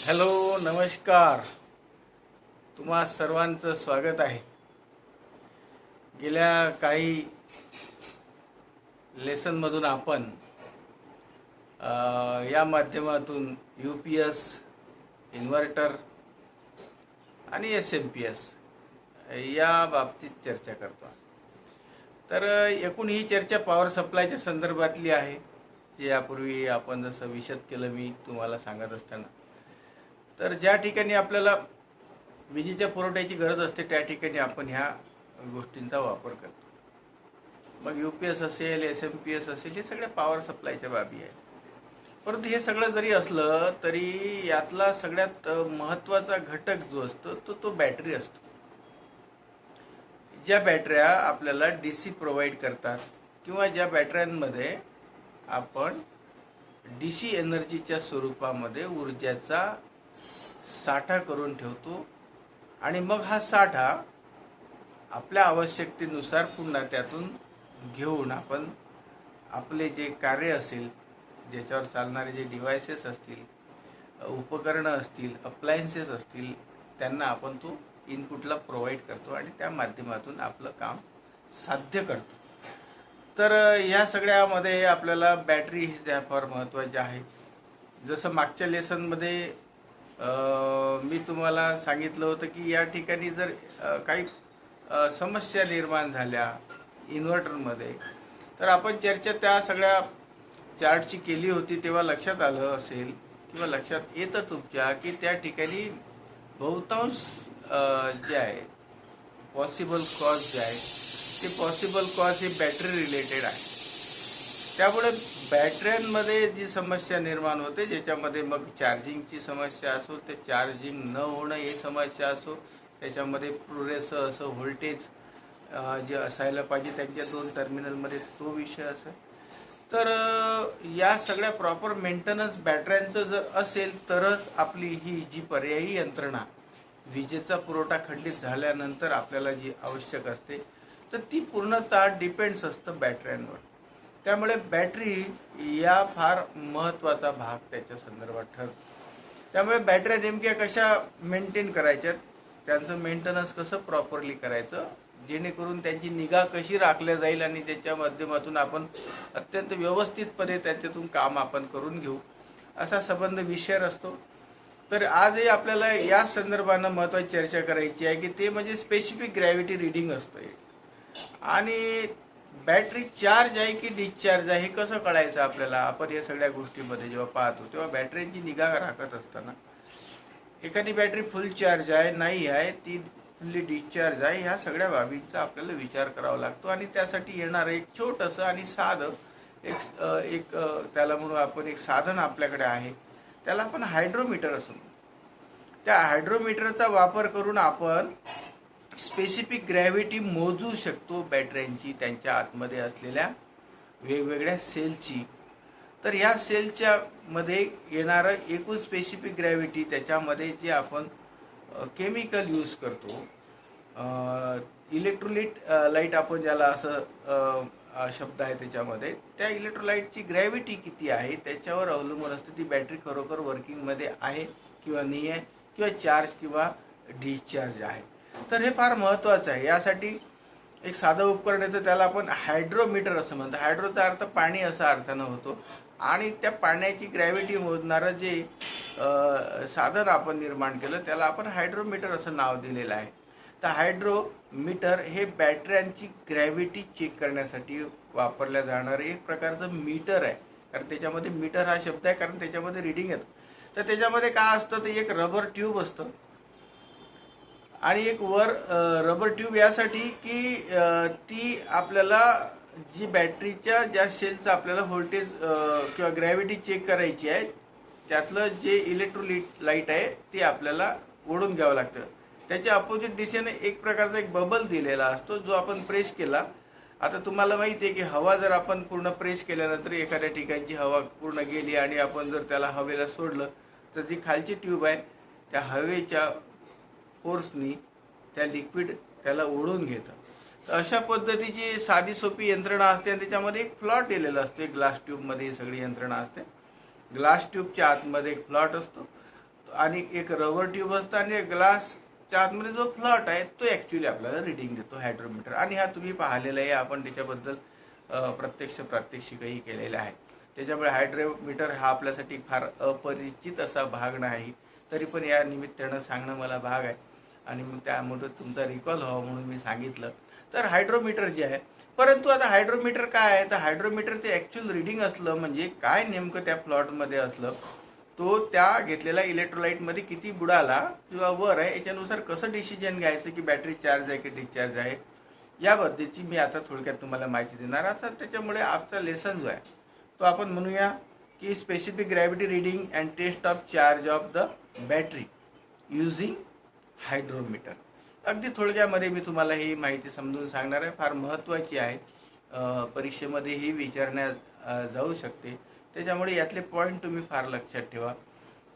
Hello, नमस्कार. तुम्हा सर्वांचं स्वागत आहे. गेल्या काही लेसनमधून आपण या माध्यमातून UPS, इन्व्हर्टर आणि SMPS या बाबतीत चर्चा करतो. तर एकूण ही चर्चा पॉवर सप्लायच्या संदर्भातली आहे, जे यापूर्वी आपण जसं विशद केलं मी तुम्हाला सांगत असताना. तर ज्या ठिकाणी आपल्याला विजेच्या पुरवठ्याची गरज असते त्या ठिकाणी आपण ह्या गोष्टींचा वापर करतो. मग UPS असेल, SMPS असेल, हे सगळ्या पॉवर सप्लायच्या बाबी आहेत. परंतु हे सगळं जरी असलं तरी यातला सगळ्यात महत्त्वाचा घटक जो असतो तो बॅटरी असतो. ज्या बॅटऱ्या आपल्याला DC प्रोव्हाइड करतात किंवा ज्या बॅटऱ्यांमध्ये आपण DC एनर्जीच्या स्वरूपामध्ये ऊर्जाचा साठा करून ठेवतो आणि मग हा साठा आपल्या आवश्यकतेनुसार पुन्हा त्यातून घेऊन आपण आपले जे कार्य असेल, ज्याच्यावर चालणारे जे डिव्हायसेस असतील, उपकरणं असतील, अप्लायन्सेस असतील, त्यांना आपण तो इनपुटला प्रोव्हाइड करतो आणि त्या माध्यमातून आपलं काम साध्य करतो. तर ह्या सगळ्यामध्ये आपल्याला बॅटरी ह्या फार महत्त्वाच्या आहे. जसं मागच्या लेसनमध्ये मी तुम्हाला सांगितलं होतं की या ठिकाणी जर काही समस्या निर्माण झाल्या इन्व्हर्टरमध्ये, तर आपण चर्चा त्या सगळ्या चार्टची केली होती. तेव्हा लक्षात आलं असेल किंवा लक्षात येतं तुमच्या की त्या ठिकाणी बहुतांश जे आहे पॉसिबल कॉज जे आहे ते पॉसिबल कॉज हे बॅटरी रिलेटेड आहे. त्यामुळे बॅटऱ्यांमध्ये जी समस्या निर्माण होते, ज्याच्यामध्ये मग चार्जिंगची समस्या असो, ते चार्जिंग न होणं ही समस्या असो, त्याच्यामध्ये पुरेसं असं व्होल्टेज जे असायला पाहिजे त्यांच्या 2 टर्मिनलमध्ये तो विषय असेल, तर या सगळ्या प्रॉपर मेंटेनन्स बॅटऱ्यांचं जर असेल तरच आपली ही जी पर्यायी यंत्रणा विजेचा पुरवठा खंडित झाल्यानंतर आपल्याला जी आवश्यक असते तर ती पूर्णतः डिपेंड्स असतं बॅटऱ्यांवर. त्यामुळे बॅटरी या फार महत्त्वाचा भाग त्याच्या संदर्भात ठरतो. त्यामुळे बॅटऱ्या नेमक्या कशा मेंटेन करायच्यात, त्यांचं मेंटेनन्स कसं प्रॉपरली करायचं, जेणेकरून त्यांची निगा कशी राखल्या जाईल आणि त्याच्या माध्यमातून आपण अत्यंत व्यवस्थितपणे त्याच्यातून काम आपण करून घेऊ, असा संबंध विषय असतो. तर आजही आपल्याला या संदर्भानं महत्त्वाची चर्चा करायची आहे की ते म्हणजे स्पेसिफिक ग्रॅव्हिटी रिडिंग असतं. आणि बॅटरी चार्ज आहे की डिस्चार्ज आहे हे कसं कळायचं आपल्याला. आपण या सगळ्या गोष्टीमध्ये जेव्हा पाहतो तेव्हा बॅटरीची निगा राखत असताना एखादी बॅटरी फुल चार्ज आहे, नाही आहे, ती फुल्ली डिस्चार्ज आहे, ह्या सगळ्या बाबींचा आपल्याला विचार करावा लागतो. आणि त्यासाठी येणारं एक छोटंसं आणि साधं एक त्याला म्हणून आपण एक साधन आपल्याकडे आहे, त्याला आपण हायड्रोमीटर असं म्हणतो. त्या हायड्रोमीटरचा वापर करून आपण स्पेसिफिक ग्रॅव्हिटी मोजू शकतो बॅटऱ्यांची, त्यांच्या आतमध्ये असलेल्या वेगवेगळ्या सेलची. तर ह्या सेलच्या मध्ये येणारं एकूण स्पेसिफिक ग्रॅव्हिटी, त्याच्यामध्ये जे आपण केमिकल यूज करतो, इलेक्ट्रोलाइट लाईट आपण ज्याला असं शब्द आहे त्याच्यामध्ये, त्या इलेक्ट्रोलाइटची ग्रॅव्हिटी किती आहे त्याच्यावर अवलंबून असते ती बॅटरी खरोखर वर्किंगमध्ये आहे किंवा नाही आहे, किंवा चार्ज किंवा डिस्चार्ज आहे. तर हे फार महत्त्वाचं आहे. यासाठी एक साधं उपकरण येतं, त्याला आपण हायड्रोमीटर असं म्हणतो. हायड्रोचा अर्थ पाणी असा अर्थानं होतो. आणि त्या पाण्याची ग्रॅव्हिटी मोजणारं जे साधन आपण निर्माण केलं त्याला आपण हायड्रोमीटर असं नाव दिलेलं आहे. तर हायड्रोमीटर हे बॅटऱ्यांची ग्रॅव्हिटी चेक करण्यासाठी वापरल्या जाणारं एक प्रकारचं मीटर आहे. कारण त्याच्यामध्ये मीटर हा शब्द आहे, कारण त्याच्यामध्ये रिडिंग येतं. तर त्याच्यामध्ये काय असतं, ते एक रबर ट्यूब असतं आणि एक वर रबर ट्यूब यासाठी की ती आपल्याला जी बॅटरीच्या ज्या सेलचं आपल्याला व्होल्टेज किंवा ग्रॅव्हिटी चेक करायची आहे, त्यातलं जे इलेक्ट्रोलाइट आहे ते आपल्याला ओढून घ्यावं लागतं. त्याच्या अपोजिट दिशेने एक प्रकारचा एक बबल दिलेला असतो, जो आपण प्रेस केला. आता तुम्हाला माहिती आहे की हवा जर आपण पूर्ण प्रेस केल्यानंतर एखाद्या ठिकाणची हवा पूर्ण गेली आणि आपण जर त्याला हवेला सोडलं तर जी खालची ट्यूब आहे त्या हवेच्या फोर्सनी त्या लिक्विड त्याला ओढून घेतं. तर अशा पद्धतीची साधी सोपी यंत्रणा असते आणि त्याच्यामध्ये एक फ्लॉट दिलेला असतो. ग्लास ट्यूबमध्ये ही सगळी यंत्रणा असते. ग्लास ट्यूबच्या आतमध्ये एक फ्लॉट असतो आणि एक रबर ट्यूब असतं आणि ग्लासच्या आतमध्ये जो फ्लॉट आहे तो ऍक्च्युली आपल्याला रिडिंग देतो हायड्रोमीटर. आणि हा तुम्ही पाहिलेला आहे, आपण त्याच्याबद्दल प्रत्यक्ष प्रात्यक्षिकही केलेलं आहे. त्याच्यामुळे हायड्रोमीटर हा आपल्यासाठी फार अपरिचित असा भाग नाही, तरी पण या निमित्तानं सांगणं मला भाग आहे आणि मग त्यामुळे तुमचा रिकॉल व्हावा म्हणून मी सांगितलं. तर हायड्रोमीटर जे आहे, परंतु आता हायड्रोमीटर काय आहे, तर हायड्रोमीटरचे ऍक्च्युअल रिडिंग असलं म्हणजे काय नेमकं त्या प्लॉटमध्ये असलं, तो त्या घेतलेल्या इलेक्ट्रोलाइटमध्ये किती बुडाला किंवा वर आहे याच्यानुसार कसं डिसिजन घ्यायचं की बॅटरी चार्ज आहे की डिस्चार्ज आहे, याबद्दलची मी आता थोडक्यात तुम्हाला माहिती देणार. आता त्याच्यामुळे आजचा लेसन जो आहे तो आपण म्हणूया की specific gravity reading and test of charge of the battery using hydrometer. अगदी थोडक्यामध्ये मी तुम्हाला ही माहिती समजून सांगणार आहे, फार महत्त्वाची आहे, परीक्षेमध्येही विचारण्यात जाऊ शकते. त्याच्यामुळे यातले पॉईंट तुम्ही फार लक्षात ठेवा.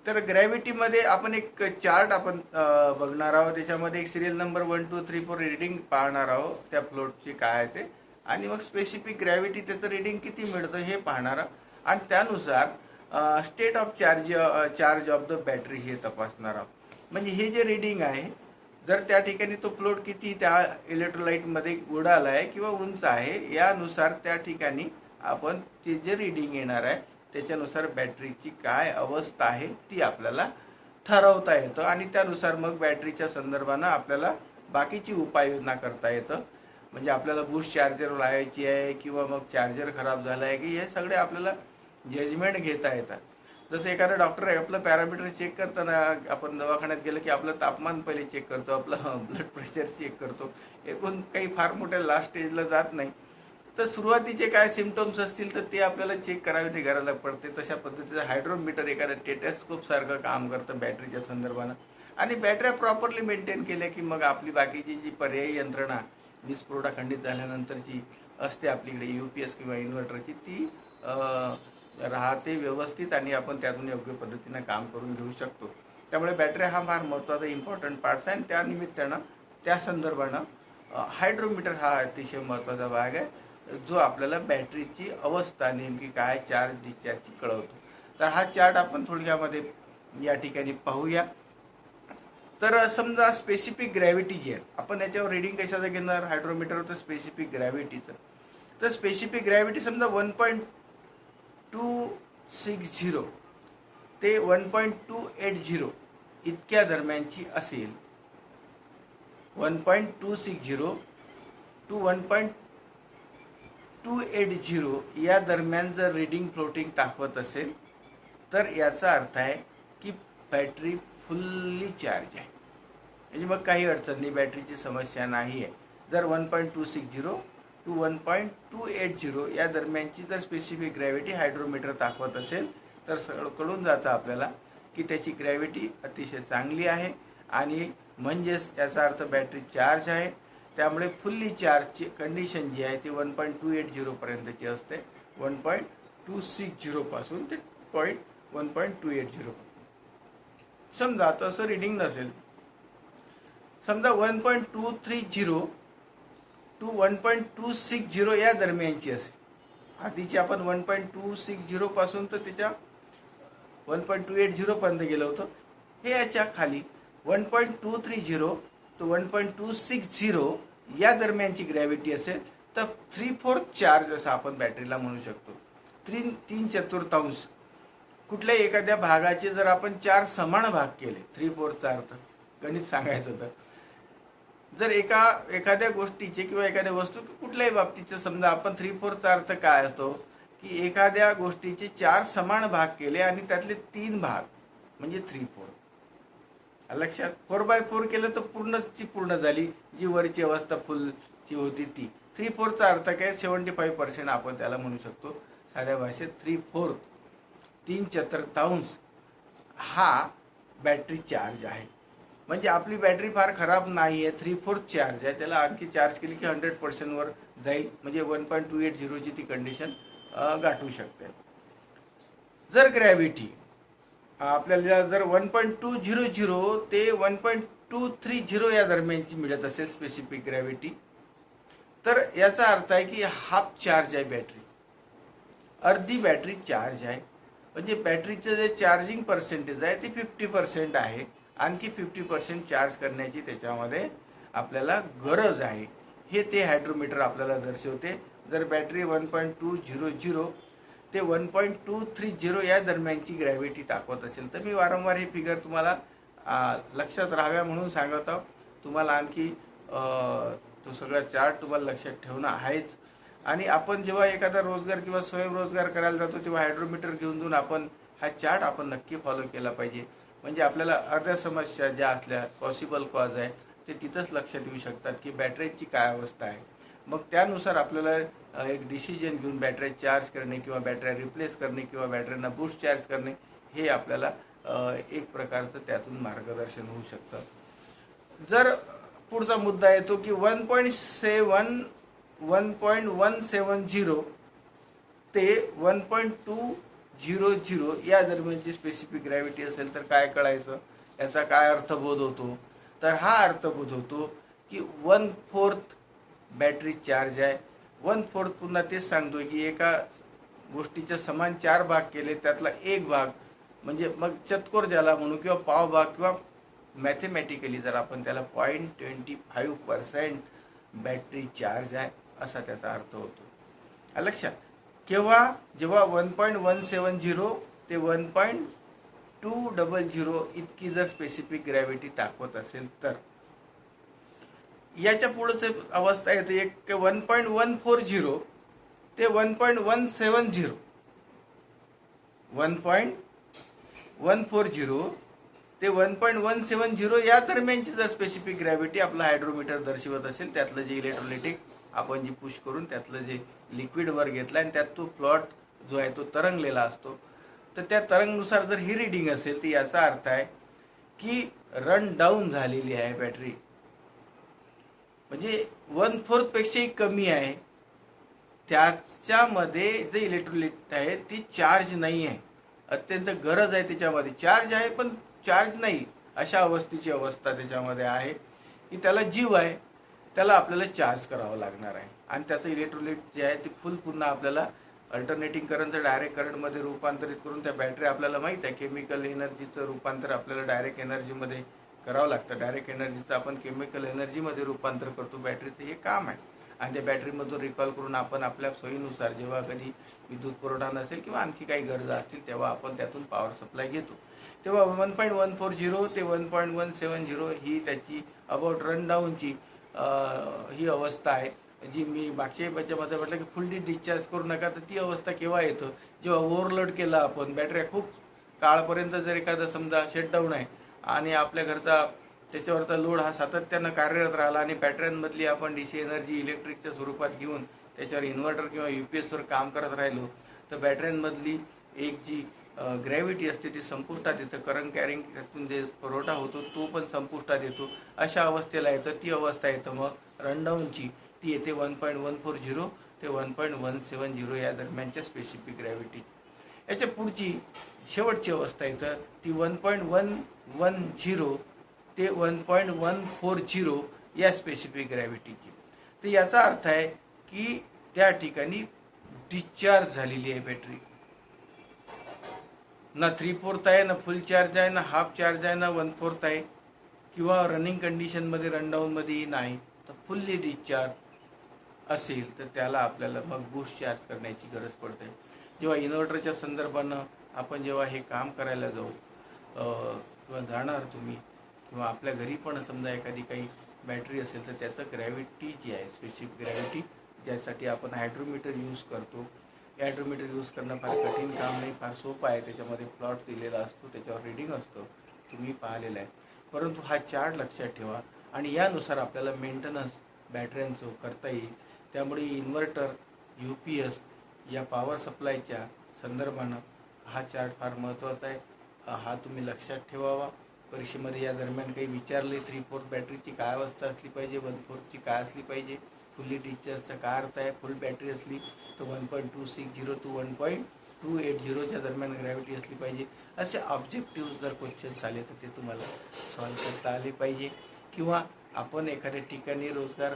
तर ग्रॅव्हिटीमध्ये आपण एक चार्ट आपण बघणार आहोत. त्याच्यामध्ये एक सिरियल नंबर 1 2 3 4 रिडिंग पाहणार आहोत त्या फ्लोटची काय आहे ते, आणि मग स्पेसिफिक ग्रॅव्हिटी त्याचं रिडिंग किती मिळतं हे पाहणार आहोत आणि त्यानुसार state of charge of the battery हे तपासणार आहोत. म्हणजे हे जे रिडिंग आहे, जर त्या ठिकाणी तो फ्लोट किती त्या इलेक्ट्रोलाइटमध्ये उडाला आहे किंवा उंच आहे, यानुसार त्या ठिकाणी आपण ते जे रिडिंग येणार आहे त्याच्यानुसार बॅटरीची काय अवस्था आहे ती आपल्याला ठरवता येतं आणि त्यानुसार मग बॅटरीच्या संदर्भानं आपल्याला बाकीची उपाययोजना करता येतं. म्हणजे आपल्याला बूस्ट चार्जर लावायची आहे किंवा मग चार्जर खराब झाला आहे की हे सगळे आपल्याला जजमेंट घेता येतात. जसं एखादा डॉक्टर आहे, आपलं पॅरामीटर चेक करताना आपण दवाखान्यात गेलं की आपलं तापमान पहिले चेक करतो, आपलं ब्लड प्रेशर चेक करतो, एकूण काही फार मोठ्या लास्ट स्टेजला जात नाही. तर सुरुवातीचे काय सिम्पटम्स असतील तर ते आपल्याला चेक करावे करायला पडते. तशा पद्धतीचं हायड्रोमीटर एखाद्या टेटेस्कोप सारखं काम करतं बॅटरीच्या संदर्भानं. आणि बॅटऱ्या प्रॉपरली मेंटेन केल्या की मग आपली बाकीची जी पर्यायी यंत्रणा वीज पुरवठा खंडित झाल्यानंतरची असते आपलीकडे UPS किंवा इन्व्हर्टरची, ती राहते व्यवस्थित आणि आपण त्यातून योग्य पद्धतीनं काम करून घेऊ शकतो. त्यामुळे बॅटऱ्या हा फार महत्त्वाचा इम्पॉर्टंट पार्ट्स आहे आणि त्या निमित्तानं त्या संदर्भानं हायड्रोमीटर हा अतिशय महत्त्वाचा भाग आहे, जो आपल्याला बॅटरीची अवस्था नेमकी काय चार्ज डिस्चार्जची कळवतो. तर हा चार्ट आपण थोडक्यामध्ये या ठिकाणी पाहूया. तर समजा स्पेसिफिक ग्रॅव्हिटी जी आहे, आपण याच्यावर रिडिंग कशाचं घेणार हायड्रोमीटरवर, तर स्पेसिफिक ग्रॅव्हिटीचं. तर स्पेसिफिक ग्रॅव्हिटी समजा 1.260 ते 1.280 इतक्या दरम्यानची असेल. 1.260 टू 1.280 या दरम्यान जर रिडिंग फ्लोटिंग दाखवत असेल तर याचा अर्थ आहे की बॅटरी फुल्ली चार्ज आहे, म्हणजे मग काही अडचण नाही, बॅटरीची समस्या नाही आहे. जर 1.260 टू 1.280 या दरम्यानची जर स्पेसिफिक ग्रॅव्हिटी हायड्रोमीटर दाखवत असेल तर सगळं कळून जातं आपल्याला की त्याची ग्रॅव्हिटी अतिशय चांगली आहे आणि म्हणजेच याचा अर्थ बॅटरी चार्ज आहे. त्यामुळे फुल्ली चार्जची कंडिशन जी आहे ती 1.280 पर्यंतची असते. 1.260 पासून ते 1.280. समजा तसं रिडिंग नसेल, समजा 1.230 टू 1.260 या दरम्यानची असेल. आधीची आपण 1.260 पासून तर त्याच्या 1.280 पर्यंत गेलो होतो. हे याच्या खाली 1.230 टू 1.260 या दरम्यानची ग्रॅव्हिटी असेल तर 3/4 चार्ज असं आपण बॅटरीला म्हणू शकतो. 3/4 कुठल्याही एखाद्या भागाचे जर आपण 4 समान भाग केले, 3/4 चा अर्थ गणित सांगायचं तर, जर एखाद्या गोष्टीचे किंवा एखाद्या वस्तू कुठल्याही बाबतीचे समजा आपण 3/4 चा अर्थ काय असतो की एखाद्या गोष्टीचे 4 समान भाग केले आणि त्यातले 3 भाग म्हणजे 3/4. लक्षात, 4/4 केलं तर पूर्ण झाली, जी वरची अवस्था फुलची होती ती. 3/4 चा अर्थ काय, 75% आपण त्याला म्हणू शकतो साध्या भाषेत. 3/4 3/4 हा बॅटरी चार्ज आहे. म्हणजे आपली बॅटरी फार खराब नाही आहे, 3/4 चार्ज आहे. त्याला आणखी चार्ज केली की 100% वर जाईल, म्हणजे 1.280 ची ती कंडिशन गाठू शकते. जर ग्रॅव्हिटी आपल्याला जर 1.200 ते 1.230 या दरम्यानची मिळत असेल स्पेसिफिक ग्रॅव्हिटी, तर याचा अर्थ आहे की हाफ चार्ज आहे बॅटरी, अर्धी बॅटरी चार्ज आहे. म्हणजे बॅटरीचं जे चार्जिंग पर्सेंटेज आहे ते 50% आहे. आणखी 50% चार्ज करण्याची त्याच्यामध्ये आपल्याला गरज आहे, हे ते हायड्रोमीटर आपल्याला दर्शवते. जर बॅटरी 1.200 ते 1.230 या दरम्यानची ग्रॅव्हिटी दाखवत असेल तर मी वारंवार हे फिगर तुम्हाला लक्षात राहाव्या म्हणून सांगत आहोत. तुम्हाला आणखी तो सगळा चार्ट तुम्हाला लक्षात ठेवणं आहेच. आणि आपण जेव्हा एखादा रोजगार किंवा स्वयंरोजगार करायला जातो तेव्हा हायड्रोमीटर घेऊन जाऊन आपण हा चार्ट आपण नक्की फॉलो केला पाहिजे. म्हणजे आपल्याला अर्ध्या समस्या ज्या असल्या पॉसिबल कॉज आहे ते तिथंच लक्षात येऊ शकतात की बॅटरीची काय अवस्था आहे. मग त्यानुसार आपल्याला एक डिसिजन घेऊन बॅटरी चार्ज करणे किंवा बॅटरी रिप्लेस करणे किंवा बॅटरीना बूस्ट चार्ज करणे हे आपल्याला एक प्रकारचं त्यातून मार्गदर्शन होऊ शकतं. जर पुढचा मुद्दा येतो की 1.170 ते 1.200 या दरम्यानची स्पेसिफिक ग्रॅव्हिटी असेल तर काय कळायचं, याचा काय अर्थबोध होतो. तर हा अर्थबोध होतो की 1/4 बॅटरी चार्ज आहे. 1/4 पुन्हा तेच सांगतोय की एका गोष्टीचे समान 4 भाग केले त्यातला एक भाग म्हणजे मग चतकोर ज्याला म्हणू किंवा पाव भाग किंवा मॅथमॅटिकली जर आपण त्याला 0.25% बॅटरी चार्ज आहे असा त्याचा अर्थ होतो. लक्षात जेव्हा 1.170 ते 1.200 इतकी जर स्पेसिफिक ग्रॅव्हिटी दाखवत असेल तर याच्या पुढेच अवस्था येते एक 1.140 ते 1.170 1.140 ते 1.170 या दरम्यानची जर स्पेसिफिक ग्रॅव्हिटी आपला हायड्रोमीटर दर्शवत असेल, त्यातलं जे इलेक्ट्रोलायटिक आपण जी पुश करून त्यातलं जे लिक्विड वर घेतलं आणि त्यात तो प्लॉट जो आहे तो तरंगलेला असतो, तर त्या तरंगनुसार जर ही रिडिंग असेल तर याचा अर्थ आहे की रन डाऊन झालेली आहे बॅटरी. म्हणजे 1/4 पेक्षाही कमी आहे. त्याच्यामध्ये जे इलेक्ट्रोलाइट आहे ती चार्ज नाही आहे, अत्यंत गरज आहे त्याच्यामध्ये. चार्ज आहे पण चार्ज नाही अशा अवस्थेची अवस्था त्याच्यामध्ये आहे की त्याला जीव आहे, त्याला आपल्याला चार्ज करावं लागणार आहे. आणि त्याचं इलेक्ट्रोलाइट जे आहे ते फुल पुन्हा आपल्याला अल्टरनेटिंग करंटचं डायरेक्ट करंटमध्ये रूपांतरित करून त्या बॅटरी आपल्याला माहित आहे केमिकल एनर्जीचं रूपांतर आपल्याला डायरेक्ट एनर्जीमध्ये करावं लागतं. डायरेक्ट एनर्जीचं आपण केमिकल एनर्जीमध्ये रूपांतर करतो, बॅटरीचं हे काम आहे. आणि त्या बॅटरीमधून रिकॉल करून आपण आपल्या सोयीनुसार जेव्हा कधी विद्युत पुरवठा नसेल किंवा आणखी काही गरजा असतील तेव्हा आपण त्यातून पॉवर सप्लाय घेतो. तेव्हा 1.140 ते 1.170 ही त्याची अबाउट रन डाऊनची ही अवस्था आहे. जी मी मागच्या याच्यामध्ये म्हटलं की फुल्ली डिस्चार्ज करू नका, तर ती अवस्था केव्हा येतं, जेव्हा ओव्हरलोड केला आपण बॅटऱ्या खूप काळपर्यंत जर एखादा समजा शटडाऊन आहे आणि आपल्या घरचा त्याच्यावरचा लोड हा सातत्यानं कार्यरत राहिला आणि बॅटऱ्यांमधली आपण डीसी एनर्जी इलेक्ट्रिकच्या स्वरूपात घेऊन त्याच्यावर इन्व्हर्टर किंवा युपीएसवर काम करत राहिलो तर बॅटऱ्यांमधली एक जी ग्रॅव्हिटी असते ती संपुष्टात येतं. करंट कॅरिंग त्यातून जे पुरवठा होतो तो पण संपुष्टात येतो. अशा अवस्थेला येतं, ती अवस्था येतं मग रनडाऊनची, ती येते 1.140 ते 1.170 या दरम्यानच्या स्पेसिफिक ग्रॅव्हिटी. याच्या पुढची शेवटची अवस्था येतं ती 1.110 ते 1.140 या स्पेसिफिक ग्रॅव्हिटीची. तर याचा अर्थ आहे की त्या ठिकाणी डिस्चार्ज झालेली आहे बॅटरी. ना 3/4 आहे, ना फुल चार्ज आहे, ना हाफ चार्ज आहे, ना 1/4 आहे किंवा रनिंग कंडिशनमध्ये रनडाऊनमध्येही नाही. तर फुल्ली डिस्चार्ज असेल तर त्याला आपल्याला मग बूस्ट चार्ज करण्याची गरज पडते. जेव्हा इन्व्हर्टरच्या संदर्भानं आपण जेव्हा हे काम करायला जाऊ किंवा जाणार तुम्ही किंवा आपल्या घरी पण समजा एखादी काही बॅटरी असेल तर त्याचं ग्रॅव्हिटी जी आहे स्पेसिफिक ग्रॅव्हिटी ज्यासाठी आपण हायड्रोमीटर यूज करतो, हायड्रोमीटर यूज करणं फार कठीण काम नाही, फार सोपं आहे. त्याच्यामध्ये प्लॉट दिलेला असतो, त्याच्यावर रिडिंग असतं, तुम्ही पाहिलेलं आहे. परंतु हा चार्ट लक्षात ठेवा आणि यानुसार आपल्याला मेंटेनन्स बॅटऱ्यांचं करता येईल. त्यामुळे इन्व्हर्टर UPS या पॉवर सप्लायच्या संदर्भानं हा चार्ट फार महत्त्वाचा आहे. हा तुम्ही लक्षात ठेवावा. परीक्षेमध्ये या दरम्यान काही विचारले 3/4 बॅटरीची काय अवस्था असली पाहिजे, 1/4ची काय असली पाहिजे, फुल्ली डिस्चार्जचा काय अर्थ आहे, फुल बॅटरी असली तर 1.260 टू 1.280च्या दरम्यान ग्रॅव्हिटी असली पाहिजे. असे ऑब्जेक्टिव्ह जर क्वेश्चन्स आले तर ते तुम्हाला सॉल्व्ह करता आले पाहिजे. किंवा आपण एखाद्या ठिकाणी रोजगार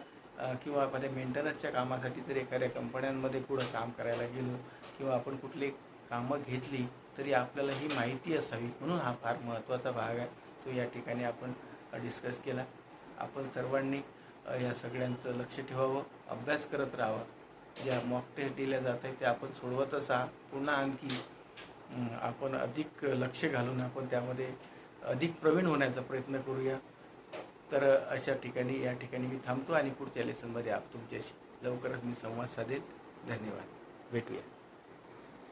किंवा एखाद्या मेंटेनन्सच्या कामासाठी जर एखाद्या कंपन्यांमध्ये पुढं काम करायला गेलो किंवा आपण कुठली कामं घेतली तरी आपल्याला ही माहिती असावी, म्हणून हा फार महत्त्वाचा भाग आहे, तो या ठिकाणी आपण डिस्कस केला. आपण सर्वांनी या सगळ्यांचं लक्ष ठेवावं, अभ्यास करत राहावा. ज्या मॉक टेस्ट दिल्या जात आहे ते आपण सोडवतच आहात. पुन्हा आणखी आपण अधिक लक्ष घालून आपण त्यामध्ये अधिक प्रवीण होण्याचा प्रयत्न करूया. तर अशा ठिकाणी या ठिकाणी मी थांबतो आणि पुढच्या लेसनमध्ये तुमच्याशी लवकरच मी संवाद साधेन. धन्यवाद. भेटूया.